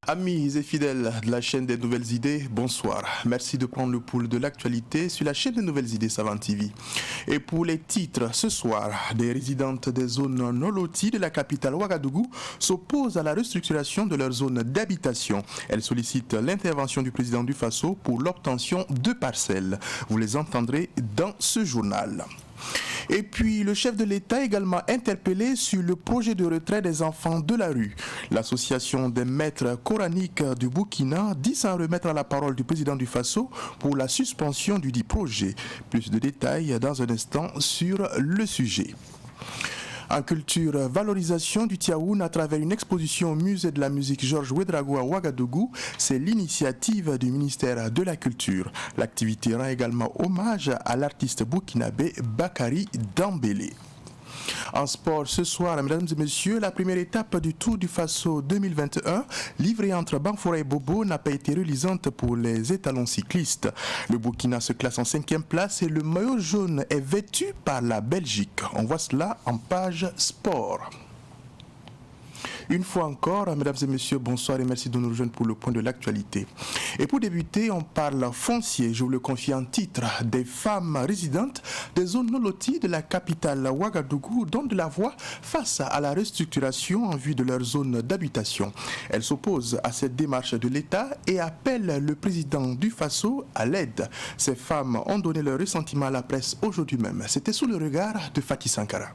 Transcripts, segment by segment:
Amis et fidèles de la chaîne des Nouvelles Idées, bonsoir. Merci de prendre le pouls de l'actualité sur la chaîne des Nouvelles Idées Savane TV. Et pour les titres, ce soir, des résidentes des zones non loties de la capitale Ouagadougou s'opposent à la restructuration de leur zone d'habitation. Elles sollicitent l'intervention du président du Faso pour l'obtention de parcelles. Vous les entendrez dans ce journal. Et puis, le chef de l'État est également interpellé sur le projet de retrait des enfants de la rue. L'association des maîtres coraniques du Burkina dit s'en remettre à la parole du président du Faso pour la suspension du dit projet. Plus de détails dans un instant sur le sujet. En culture, valorisation du Tiaoun à travers une exposition au musée de la musique Georges Ouedraogo à Ouagadougou, c'est l'initiative du ministère de la Culture. L'activité rend également hommage à l'artiste burkinabé Bakary Dambélé. En sport, ce soir, mesdames et messieurs, la première étape du Tour du Faso 2021, livrée entre Banfora et Bobo, n'a pas été reluisante pour les étalons cyclistes. Le Burkina se classe en 5e place et le maillot jaune est vêtu par la Belgique. On voit cela en page sport. Une fois encore, mesdames et messieurs, bonsoir et merci de nous rejoindre pour le point de l'actualité. Et pour débuter, on parle foncier, je vous le confie en titre, des femmes résidentes des zones non loties de la capitale Ouagadougou donnent de la voix face à la restructuration en vue de leur zone d'habitation. Elles s'opposent à cette démarche de l'État et appellent le président du Faso à l'aide. Ces femmes ont donné leur ressentiment à la presse aujourd'hui même. C'était sous le regard de Fatih Sankara.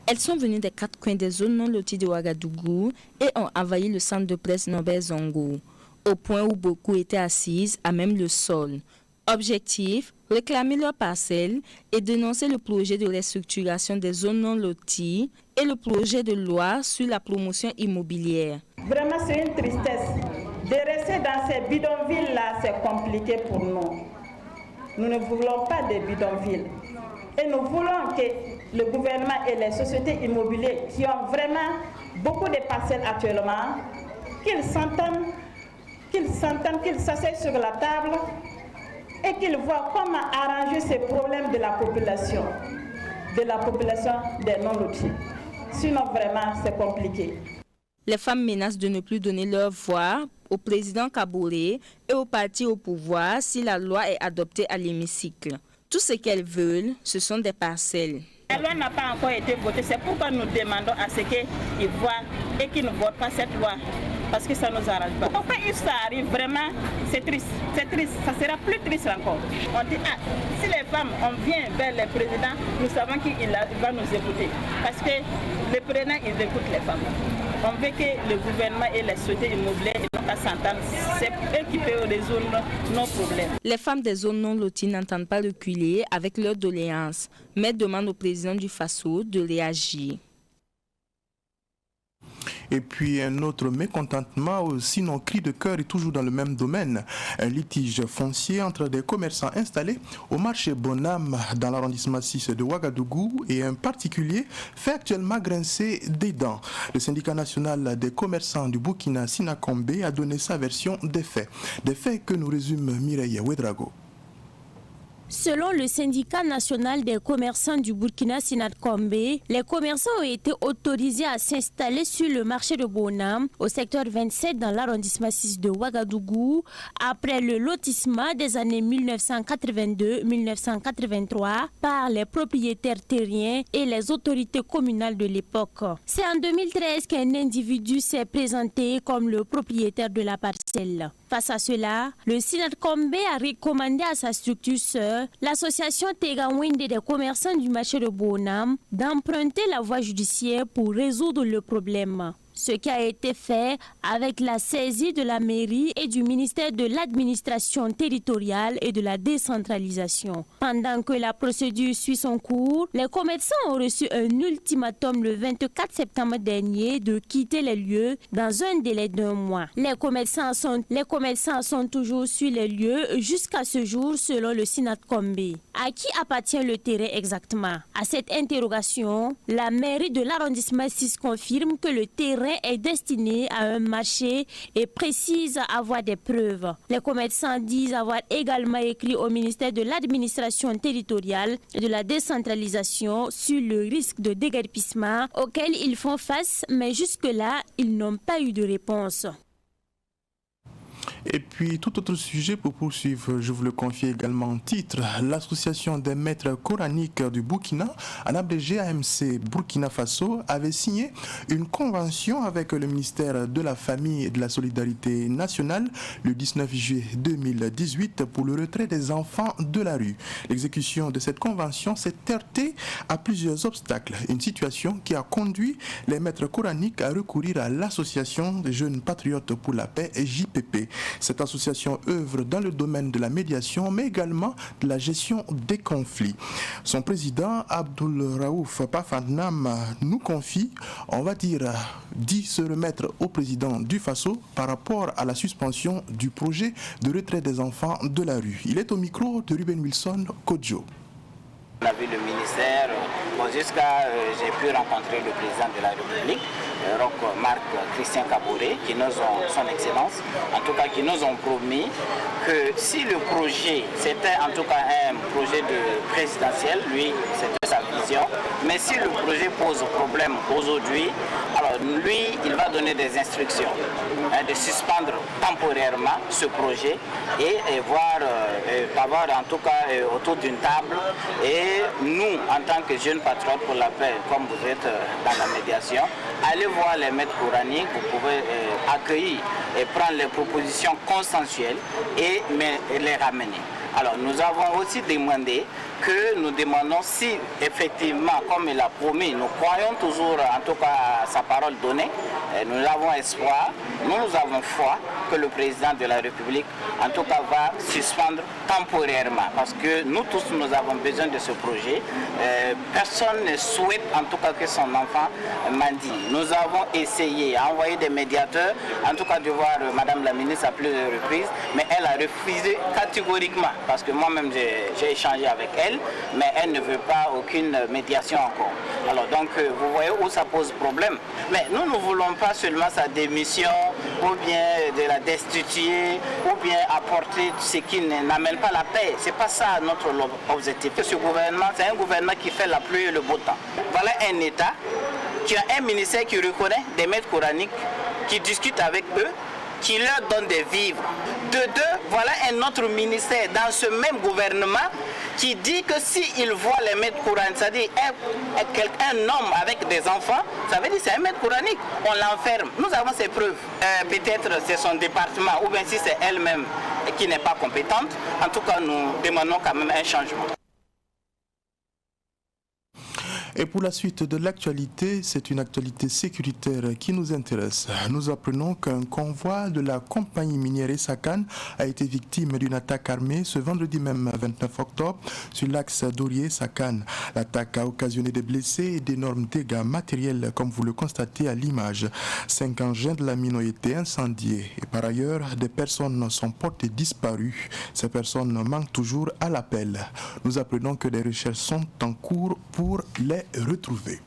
Elles sont venues des 4 coins des zones non loties de Ouagadougou et ont envahi le centre de presse Norbert Zongo, au point où beaucoup étaient assises à même le sol. Objectif, réclamer leurs parcelles et dénoncer le projet de restructuration des zones non loties et le projet de loi sur la promotion immobilière. Vraiment, c'est une tristesse. De rester dans ces bidonvilles-là, c'est compliqué pour nous. Nous ne voulons pas de bidonvilles. Et nous voulons que le gouvernement et les sociétés immobilières qui ont vraiment beaucoup de parcelles actuellement, qu'ils s'entendent, qu'ils s'asseyent sur la table et qu'ils voient comment arranger ces problèmes de la population des non-lotis. Sinon, vraiment, c'est compliqué. Les femmes menacent de ne plus donner leur voix au président Kaboré et au parti au pouvoir si la loi est adoptée à l'hémicycle. Tout ce qu'elles veulent, ce sont des parcelles. La loi n'a pas encore été votée, c'est pourquoi nous demandons à ce qu'ils voient et qu'ils ne votent pas cette loi, parce que ça ne nous arrange pas. Pourquoi ça arrive vraiment, c'est triste, ça sera plus triste encore. On dit, si les femmes, on vient vers le président, nous savons qu'il va nous écouter, parce que le président, il écoute les femmes. On veut que le gouvernement et les sociétés immobilières s'entendent, c'est eux qui peuvent résoudre nos problèmes. Les femmes des zones non loties n'entendent pas reculer avec leurs doléances, mais demandent au président du Faso de réagir. Et puis un autre mécontentement, sinon cri de cœur, est toujours dans le même domaine. Un litige foncier entre des commerçants installés au marché Bonham dans l'arrondissement 6 de Ouagadougou et un particulier fait actuellement grincer des dents. Le syndicat national des commerçants du Burkina Sinakombe a donné sa version des faits. Des faits que nous résume Mireille Ouedraogo. Selon le syndicat national des commerçants du Burkina Sinakombe, les commerçants ont été autorisés à s'installer sur le marché de Bonham au secteur 27 dans l'arrondissement 6 de Ouagadougou après le lotissement des années 1982-1983 par les propriétaires terriens et les autorités communales de l'époque. C'est en 2013 qu'un individu s'est présenté comme le propriétaire de la parcelle. Face à cela, le Sinakombe a recommandé à sa structure sœur, l'association Tegawinde des commerçants du marché de Bonham, d'emprunter la voie judiciaire pour résoudre le problème. Ce qui a été fait avec la saisie de la mairie et du ministère de l'administration territoriale et de la décentralisation. Pendant que la procédure suit son cours, les commerçants ont reçu un ultimatum le 24 septembre dernier de quitter les lieux dans un délai d'1 mois. Les commerçants sont toujours sur les lieux jusqu'à ce jour selon le Sinakombe. À qui appartient le terrain exactement? À cette interrogation, la mairie de l'arrondissement 6 confirme que le terrain est destiné à un marché et précise avoir des preuves. Les commerçants disent avoir également écrit au ministère de l'administration territoriale et de la décentralisation sur le risque de déguerpissement auquel ils font face, mais jusque-là, ils n'ont pas eu de réponse. Et puis, tout autre sujet pour poursuivre, je vous le confie également en titre. L'association des maîtres coraniques du Burkina, en abrégé AMC Burkina Faso, avait signé une convention avec le ministère de la Famille et de la Solidarité nationale le 19 juillet 2018 pour le retrait des enfants de la rue. L'exécution de cette convention s'est heurtée à plusieurs obstacles, une situation qui a conduit les maîtres coraniques à recourir à l'association des jeunes patriotes pour la paix, JPP. Cette association œuvre dans le domaine de la médiation, mais également de la gestion des conflits. Son président, Abdoul Raouf Pafandnam, nous confie, dit se remettre au président du Faso par rapport à la suspension du projet de retrait des enfants de la rue. Il est au micro de Ruben Wilson Kodjo. On a vu le ministère, jusqu'à j'ai pu rencontrer le président de la République, Marc Christian Kaboré, qui nous ont, son excellence, en tout cas qui nous ont promis que si le projet, c'était en tout cas un projet de présidentiel, lui c'était sa vision, mais si le projet pose problème aujourd'hui, alors lui il va donner des instructions de suspendre temporairement ce projet et voir, avoir en tout cas autour d'une table et nous en tant que jeunes patriotes pour la paix, comme vous êtes dans la médiation, allez voir les maîtres coraniques, vous pouvez accueillir et prendre les propositions consensuelles et les ramener. Alors nous avons aussi demandé que nous demandons si effectivement, comme il a promis, nous croyons toujours en tout cas à sa parole donnée, nous avons espoir, nous avons foi que le président de la République en tout cas va suspendre temporairement parce que nous tous nous avons besoin de ce projet. Personne ne souhaite en tout cas que son enfant mendie. Nous avons essayé à envoyer des médiateurs, en tout cas de voir Madame la ministre à plusieurs reprises, mais elle a refusé catégoriquement parce que moi-même j'ai échangé avec elle, mais elle ne veut pas aucune médiation encore. Alors donc vous voyez où ça pose problème. Mais nous ne voulons pas seulement sa démission ou bien de la destituer ou bien apporter ce qui n'amène pas la paix. C'est pas ça notre objectif. Ce gouvernement, c'est un gouvernement qui fait la pluie et le beau temps. Voilà un État qui a un ministère qui reconnaît des maîtres coraniques, qui discute avec eux, qui leur donne des vivres. De deux, voilà un autre ministère dans ce même gouvernement qui dit que s'il voit les maîtres coraniques, c'est-à-dire un homme avec des enfants, ça veut dire c'est un maître coranique, on l'enferme. Nous avons ces preuves. Peut-être c'est son département ou bien si c'est elle-même qui n'est pas compétente. En tout cas, nous demandons quand même un changement. Et pour la suite de l'actualité, c'est une actualité sécuritaire qui nous intéresse. Nous apprenons qu'un convoi de la compagnie minière Essakane a été victime d'une attaque armée ce vendredi même 29 octobre sur l'axe Dorier-Essakane. L'attaque a occasionné des blessés et d'énormes dégâts matériels comme vous le constatez à l'image. 5 engins de la mine ont été incendiés et par ailleurs des personnes sont portées disparues. Ces personnes manquent toujours à l'appel. Nous apprenons que des recherches sont en cours pour les retrouver.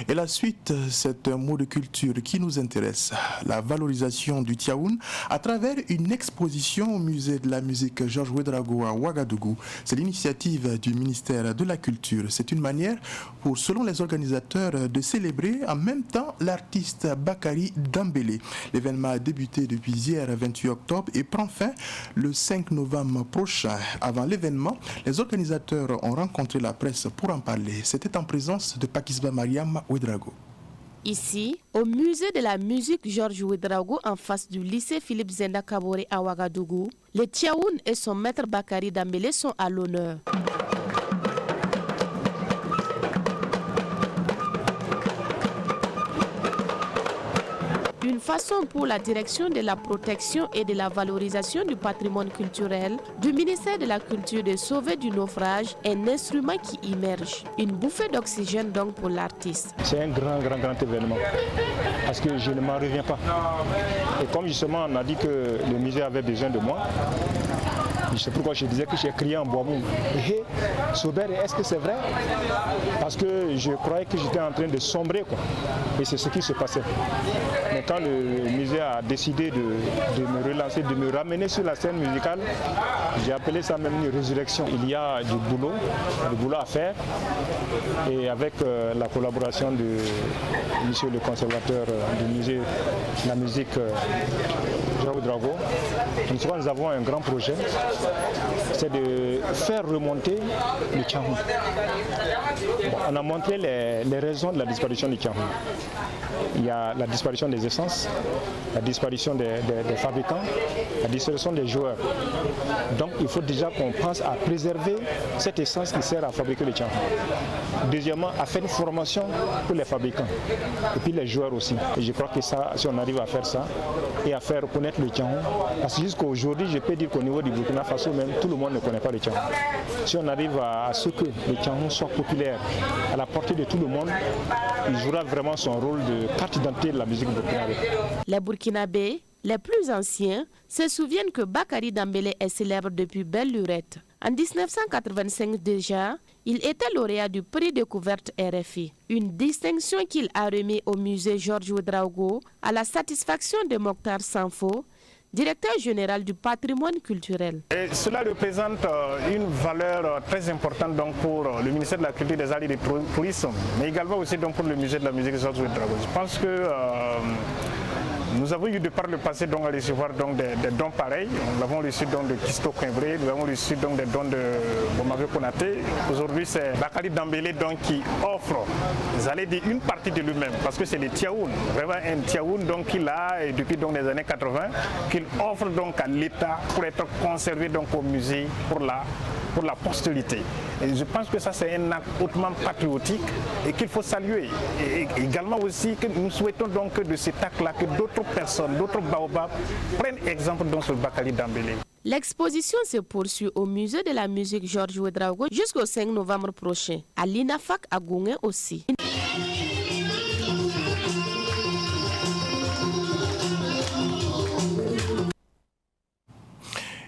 Et la suite, c'est un mot de culture qui nous intéresse, la valorisation du Tiaoun à travers une exposition au musée de la musique Georges Ouedraogo à Ouagadougou. C'est l'initiative du ministère de la Culture. C'est une manière pour, selon les organisateurs, de célébrer en même temps l'artiste Bakary Dambélé. L'événement a débuté depuis hier 28 octobre et prend fin le 5 novembre prochain. Avant l'événement, les organisateurs ont rencontré la presse pour en parler. C'était en présence de Pakisba Mariam Ouedraogo. Ici, au musée de la musique Georges Ouedraogo, en face du lycée Philippe Zenda Kaboré à Ouagadougou, le Tiaoun et son maître Bakary Dambélé sont à l'honneur. Une façon pour la direction de la protection et de la valorisation du patrimoine culturel du ministère de la Culture de sauver du naufrage un instrument qui immerge. Une bouffée d'oxygène donc pour l'artiste. C'est un grand événement parce que je ne m'en reviens pas. Et comme justement on a dit que le musée avait besoin de moi, C'est pourquoi je disais que j'ai crié en bois mou. Hé, Sober, est-ce que c'est vrai? Parce que je croyais que j'étais en train de sombrer, quoi. Et c'est ce qui se passait. Mais quand le musée a décidé de me relancer, de me ramener sur la scène musicale, j'ai appelé ça même une résurrection. Il y a du boulot à faire. Et avec la collaboration de monsieur le conservateur du musée de la musique João Drago, nous avons un grand projet, c'est de faire remonter le Tchahou. On a montré les raisons de la disparition du Tchahou. Il y a la disparition des essences, la disparition des fabricants, la disparition des joueurs. Donc il faut déjà qu'on pense à préserver cette essence qui sert à fabriquer le Tchahou. Deuxièmement, à faire une formation pour les fabricants et puis les joueurs aussi. Et je crois que ça, si on arrive à faire ça et à faire reconnaître le Tchahou, parce que jusqu'à aujourd'hui, je peux dire qu'au niveau du Burkina Faso même, tout le monde ne connaît pas le Tchahou. Si on arrive à ce que le Tchahou soit populaire, à la portée de tout le monde, il jouera vraiment son rôle de carte d'identité de la musique burkinabé. Les Burkinabés, les plus anciens, se souviennent que Bakary Dembélé est célèbre depuis belle lurette. En 1985 déjà, il était lauréat du prix découverte RFI, une distinction qu'il a remis au musée Georges Ouedraogo à la satisfaction de Mokhtar Sanfo, directeur général du patrimoine culturel. Et cela représente une valeur très importante donc, pour le ministère de la Culture, des Arts et du Tourisme, mais également aussi donc, pour le musée de la musique Georges Ouedraogo. Je pense que nous avons eu de par le passé donc, à recevoir donc, des dons pareils. Nous avons reçu donc, de Kisto Coimbré, nous avons reçu donc, des dons de Bomavio Konaté. Aujourd'hui, c'est Bakary Dembélé donc, qui offre, j'allais dire, une partie de lui-même, parce que c'est le Tiaoun, vraiment un Tiaoun qu'il a depuis donc, les années 80, qu'il offre donc, à l'État pour être conservé donc, au musée pour la postérité. Et je pense que ça c'est un acte hautement patriotique et qu'il faut saluer. Et également aussi que nous souhaitons donc de cet acte-là que d'autres personnes, d'autres baobabs prennent exemple donc sur Bakary Dembélé. L'exposition se poursuit au musée de la musique Georges Ouedraogo jusqu'au 5 novembre prochain, à l'INAFAC à Gouin aussi.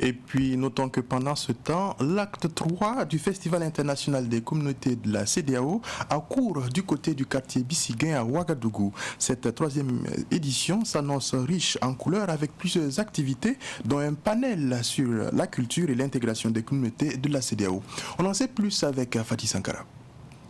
Et puis, notons que pendant ce temps, l'acte 3 du Festival international des communautés de la CEDEAO a cours du côté du quartier Bissiguen à Ouagadougou. Cette troisième édition s'annonce riche en couleurs avec plusieurs activités, dont un panel sur la culture et l'intégration des communautés de la CEDEAO. On en sait plus avec Fatih Sankara.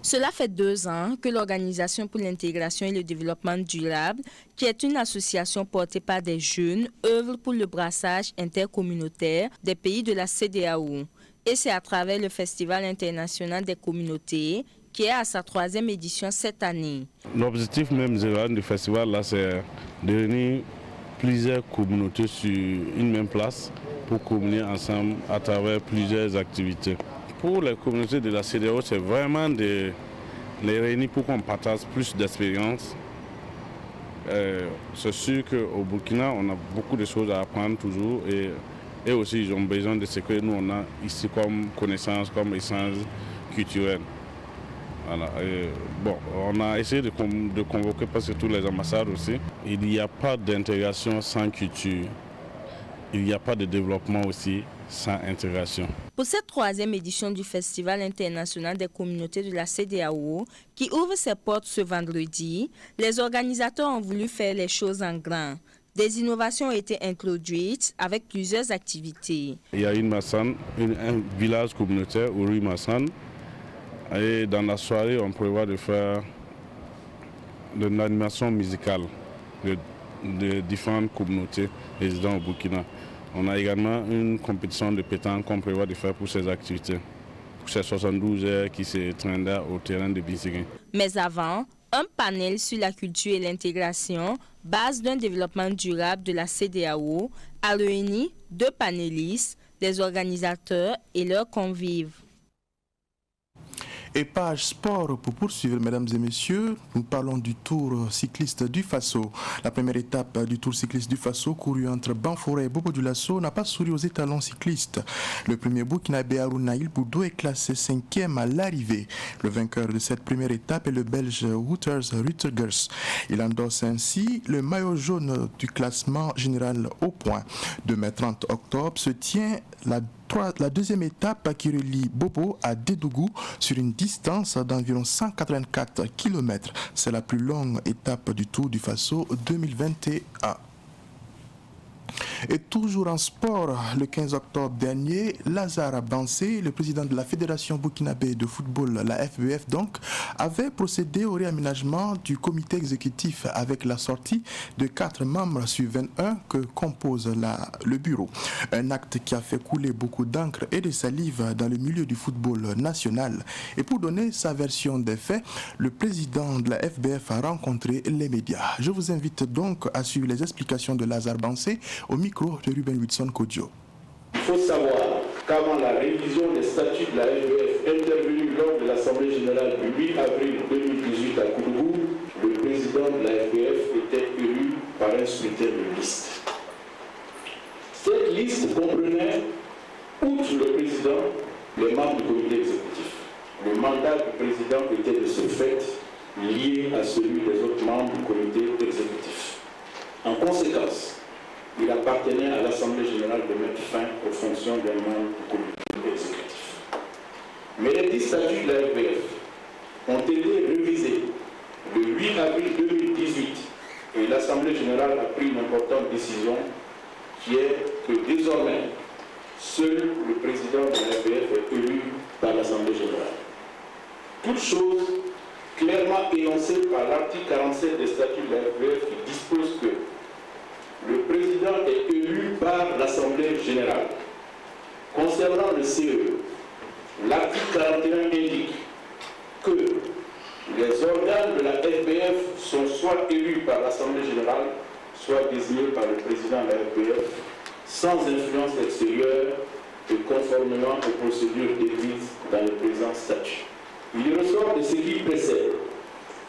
Cela fait 2 ans que l'Organisation pour l'intégration et le développement durable, qui est une association portée par des jeunes, œuvre pour le brassage intercommunautaire des pays de la CEDEAO. Et c'est à travers le Festival international des communautés qui est à sa 3e édition cette année. L'objectif même général du festival, là, c'est de réunir plusieurs communautés sur une même place pour communier ensemble à travers plusieurs activités. Pour les communautés de la CEDEAO, c'est vraiment de les réunir pour qu'on partage plus d'expériences. C'est sûr qu'au Burkina, on a beaucoup de choses à apprendre toujours et aussi ils ont besoin de ce que nous on a ici comme connaissances, comme échange culturel. Voilà. On a essayé de convoquer presque tous les ambassades aussi. Il n'y a pas d'intégration sans culture. Il n'y a pas de développement aussi sans intégration. Pour cette 3e édition du Festival international des communautés de la CEDEAO, qui ouvre ses portes ce vendredi, les organisateurs ont voulu faire les choses en grand. Des innovations ont été introduites avec plusieurs activités. Il y a un village communautaire, Uri Massan, et dans la soirée, on prévoit de faire une animation musicale de différentes communautés résidant au Burkina. On a également une compétition de pétanque qu'on prévoit de faire pour ces activités, pour ces 72 heures qui se traînent au terrain de Bissiguen. Mais avant, un panel sur la culture et l'intégration, base d'un développement durable de la CEDEAO, a réuni 2 panélistes, des organisateurs et leurs convives. Et page sport pour poursuivre, mesdames et messieurs, nous parlons du Tour cycliste du Faso. La première étape du Tour cycliste du Faso, couru entre Banforé et Bobo Dioulasso, n'a pas souri aux étalons cyclistes. Le premier Burkinabé Harouna Il Boudou est classé 5e à l'arrivée. Le vainqueur de cette première étape est le Belge Wouters Rutgers. Il endosse ainsi le maillot jaune du classement général au point. Demain 30 octobre se tient la la deuxième étape qui relie Bobo à Dédougou sur une distance d'environ 184 km. C'est la plus longue étape du Tour du Faso 2021. Et toujours en sport, le 15 octobre dernier, Lazare Bansé, le président de la Fédération burkinabé de football, la FBF donc, avait procédé au réaménagement du comité exécutif avec la sortie de 4 membres sur 21 que compose le bureau. Un acte qui a fait couler beaucoup d'encre et de salive dans le milieu du football national. Et pour donner sa version des faits, le président de la FBF a rencontré les médias. Je vous invite donc à suivre les explications de Lazare Bansé au micro de Ruben Wilson Kodjo. Il faut savoir qu'avant la révision des statuts de la FBF intervenue lors de l'Assemblée générale du 8 avril 2018 à Koudougou, le président de la FBF était élu par un scrutin de liste. Cette liste comprenait, outre le président, les membres du comité exécutif. Le mandat du président était de ce fait lié à celui des autres membres du comité exécutif. En conséquence, il appartenait à l'Assemblée générale de mettre fin aux fonctions d'un membre du comité exécutif. Mais les 10 statuts de la FBF ont été révisés le 8 avril 2018 et l'Assemblée générale a pris une importante décision qui est que désormais, seul le président de la FBF est élu par l'Assemblée générale. Toute chose clairement énoncée par l'article 47 des statuts de la FBF qui dispose que le président est élu par l'Assemblée générale. Concernant le CE, l'article 41 indique que les organes de la FBF sont soit élus par l'Assemblée générale, soit désignés par le président de la FBF, sans influence extérieure et conformément aux procédures décrites dans le présent statut. Il ressort de ce qui précède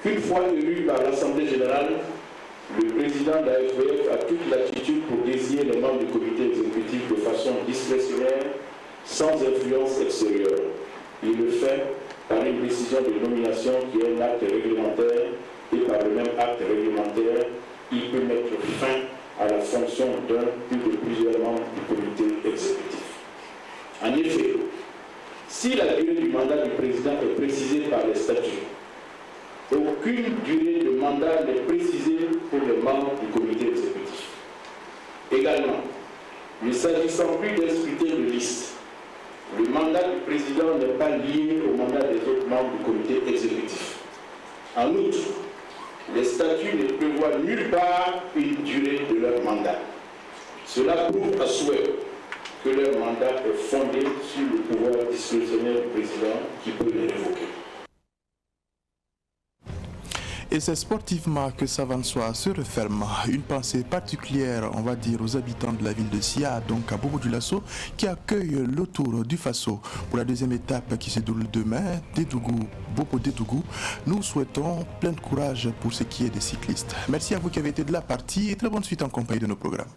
qu'une fois élu par l'Assemblée générale, le président de la FBF a toute latitude pour désigner les membres du comité exécutif de façon discrétionnaire, sans influence extérieure. Il le fait par une décision de nomination qui est un acte réglementaire et par le même acte réglementaire, il peut mettre fin à la fonction d'un ou de plusieurs membres du comité exécutif. En effet, si la durée du mandat du président est précisée par les statuts, aucune durée de mandat n'est précisée pour les membres du comité exécutif. Également, ne s'agissant plus d'un scrutin de liste, le mandat du président n'est pas lié au mandat des autres membres du comité exécutif. En outre, les statuts ne prévoient nulle part une durée de leur mandat. Cela prouve à souhait que leur mandat est fondé sur le pouvoir discrétionnaire du président qui peut les révoquer. Et c'est sportivement que Savansois se referme. Une pensée particulière, on va dire, aux habitants de la ville de Sia, donc à Bobo Dioulasso, qui accueille le Tour du Faso. Pour la deuxième étape qui se déroule demain, Bobo Dédougou, nous souhaitons plein de courage pour ce qui est des cyclistes. Merci à vous qui avez été de la partie et très bonne suite en compagnie de nos programmes.